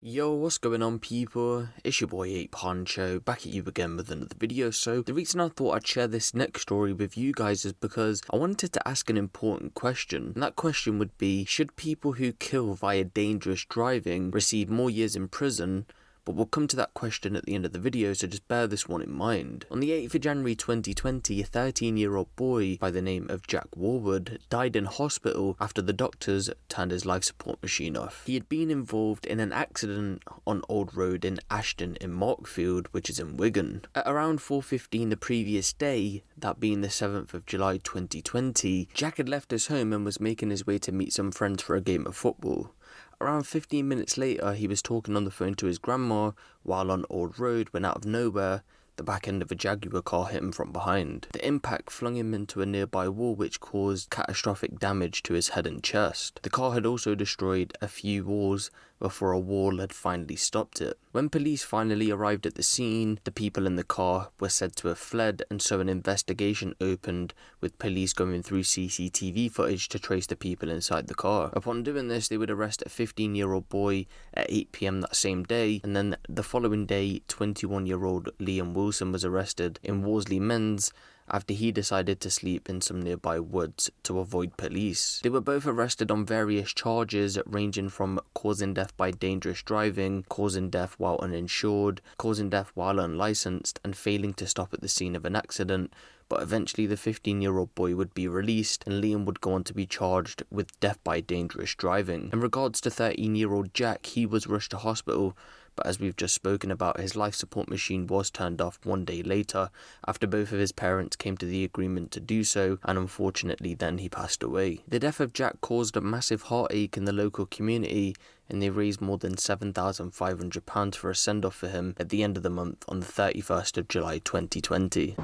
Yo, what's going on people? It's your boy Huncho, back at you again with another video. So the reason I thought I'd share this next story with you guys is because I wanted to ask an important question. And that question would be, should people who kill via dangerous driving receive more years in prison? But we'll come to that question at the end of the video, so just bear this one in mind. On the 8th of January 2020, a 13-year-old boy by the name of Jack Worwood died in hospital after the doctors turned his life support machine off. He had been involved in an accident on Old Road in Ashton-In-Markfield, which is in Wigan. At around 4:15 the previous day, that being the 7th of July 2020, Jack had left his home and was making his way to meet some friends for a game of football. Around 15 minutes later, he was talking on the phone to his grandma while on Old Road when out of nowhere, the back end of a Jaguar car hit him from behind. The impact flung him into a nearby wall which caused catastrophic damage to his head and chest. The car had also destroyed a few walls before a wall had finally stopped it. When police finally arrived at the scene, the people in the car were said to have fled, and so an investigation opened with police going through CCTV footage to trace the people inside the car. Upon doing this, they would arrest a 15-year-old boy at 8 PM that same day, and then the following day, 21-year-old Liam Wilson was arrested in Worsley Men's after he decided to sleep in some nearby woods to avoid police. They were both arrested on various charges ranging from causing death by dangerous driving, causing death while uninsured, causing death while unlicensed, and failing to stop at the scene of an accident. But eventually the 15-year-old boy would be released and Liam would go on to be charged with death by dangerous driving. In regards to 13-year-old Jack, he was rushed to hospital, but as we've just spoken about, his life support machine was turned off one day later after both of his parents came to the agreement to do so, and unfortunately then he passed away. The death of Jack caused a massive heartache in the local community, and they raised more than £7,500 for a send-off for him at the end of the month on the 31st of July 2020.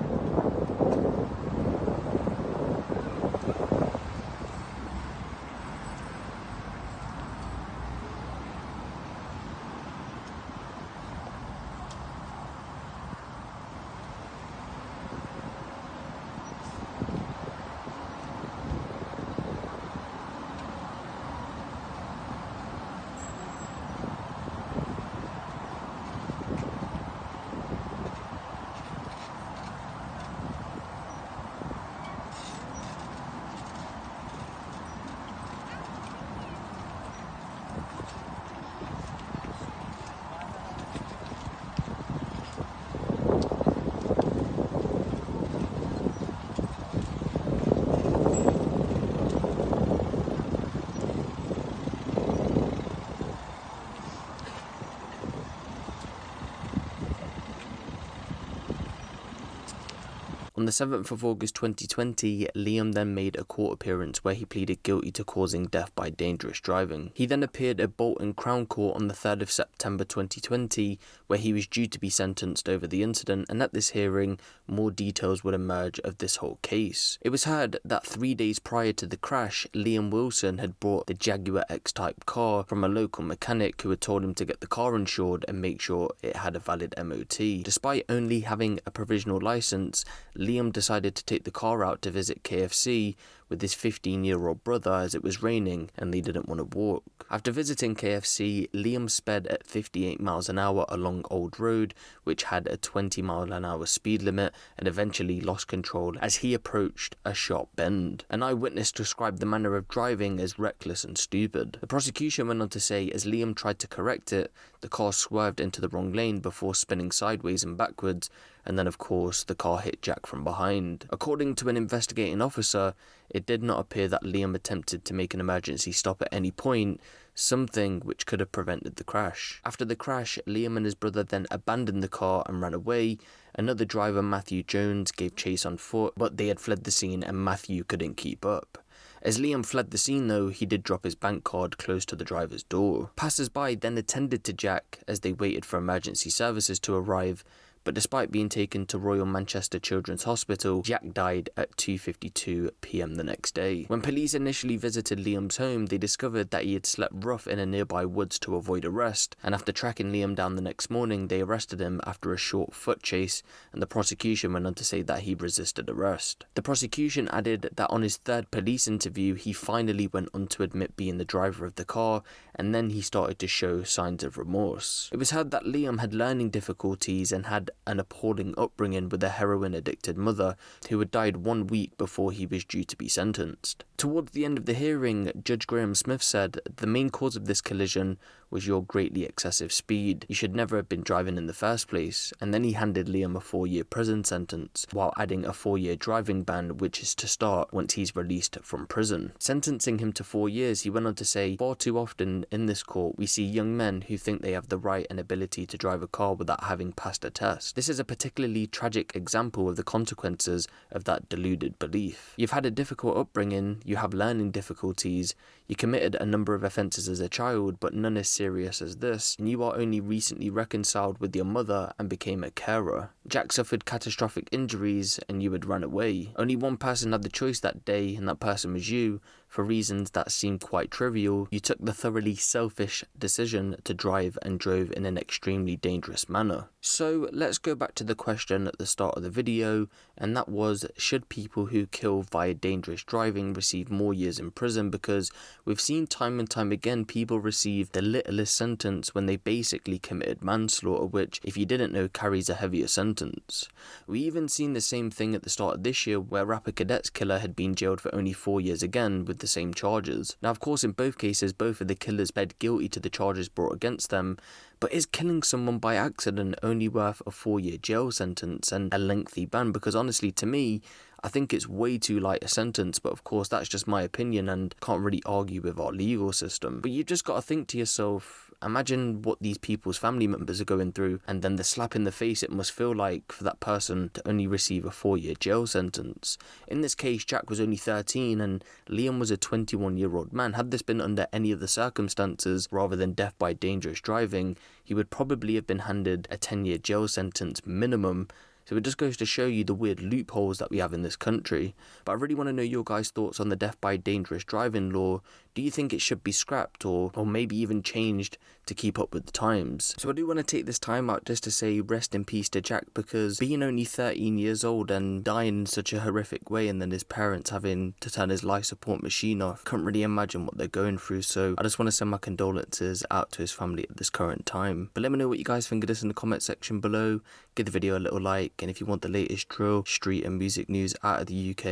On the 7th of August 2020, Liam then made a court appearance where he pleaded guilty to causing death by dangerous driving. He then appeared at Bolton Crown Court on the 3rd of September 2020, where he was due to be sentenced over the incident, and at this hearing, more details would emerge of this whole case. It was heard that 3 days prior to the crash, Liam Wilson had bought the Jaguar X-Type car from a local mechanic who had told him to get the car insured and make sure it had a valid MOT. Despite only having a provisional license, Liam decided to take the car out to visit KFC with his 15-year-old brother as it was raining and they didn't want to walk. After visiting KFC, Liam sped at 58 miles an hour along Old Road, which had a 20 mile an hour speed limit, and eventually lost control as he approached a sharp bend. An eyewitness described the manner of driving as reckless and stupid. The prosecution went on to say as Liam tried to correct it, the car swerved into the wrong lane before spinning sideways and backwards, and then of course the car hit Jack from behind. According to an investigating officer, it did not appear that Liam attempted to make an emergency stop at any point, something which could have prevented the crash. After the crash, Liam and his brother then abandoned the car and ran away. Another driver, Matthew Jones, gave chase on foot, but they had fled the scene and Matthew couldn't keep up. As Liam fled the scene though, he did drop his bank card close to the driver's door. Passers-by then attended to Jack as they waited for emergency services to arrive, but despite being taken to Royal Manchester Children's Hospital, Jack died at 2:52 p.m. the next day. When police initially visited Liam's home, they discovered that he had slept rough in a nearby woods to avoid arrest, and after tracking Liam down the next morning, they arrested him after a short foot chase, and the prosecution went on to say that he resisted arrest. The prosecution added that on his third police interview, he finally went on to admit being the driver of the car, and then he started to show signs of remorse. It was heard that Liam had learning difficulties and had an appalling upbringing with a heroin-addicted mother who had died 1 week before he was due to be sentenced. Towards the end of the hearing, Judge Graham Smith said, "The main cause of this collision was your greatly excessive speed. You should never have been driving in the first place." And then he handed Liam a 4-year prison sentence, while adding a 4-year driving ban, which is to start once he's released from prison. Sentencing him to 4 years, he went on to say, "Far too often in this court, we see young men who think they have the right and ability to drive a car without having passed a test. This is a particularly tragic example of the consequences of that deluded belief. You've had a difficult upbringing, you have learning difficulties, you committed a number of offences as a child, but none as serious as this, and you are only recently reconciled with your mother and became a carer. Jack suffered catastrophic injuries and you had run away. Only one person had the choice that day, and that person was you. For reasons that seemed quite trivial, you took the thoroughly selfish decision to drive and drove in an extremely dangerous manner." So let's go back to the question at the start of the video, and that was, should people who kill via dangerous driving receive more years in prison? Because we've seen time and time again people receive the littlest sentence when they basically committed manslaughter, which, if you didn't know, carries a heavier sentence. We even seen the same thing at the start of this year, where rapper cadets killer had been jailed for only 4 years again with the same charges. Now, of course, in both cases, both of the killers pled guilty to the charges brought against them, but is killing someone by accident only worth a 4-year jail sentence and a lengthy ban? Because honestly, to me, I think it's way too light a sentence, but of course that's just my opinion and can't really argue with our legal system. But you've just got to think to yourself, imagine what these people's family members are going through, and then the slap in the face it must feel like for that person to only receive a 4-year jail sentence. In this case, Jack was only 13 and Liam was a 21-year-old man. Had this been under any of the circumstances rather than death by dangerous driving, he would probably have been handed a 10-year jail sentence minimum. So it just goes to show you the weird loopholes that we have in this country. But I really want to know your guys' thoughts on the death by dangerous driving law. Do you think it should be scrapped or maybe even changed to keep up with the times? So I do want to take this time out just to say rest in peace to Jack, because being only 13 years old and dying in such a horrific way, and then his parents having to turn his life support machine off, can't really imagine what they're going through. So I just want to send my condolences out to his family at this current time. But let me know what you guys think of this in the comment section below. Give the video a little like, and if you want the latest drill, street and music news out of the UK,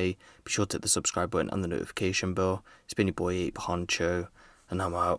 be sure to hit the subscribe button and the notification bell. It's been your boy Huncho, and I'm out.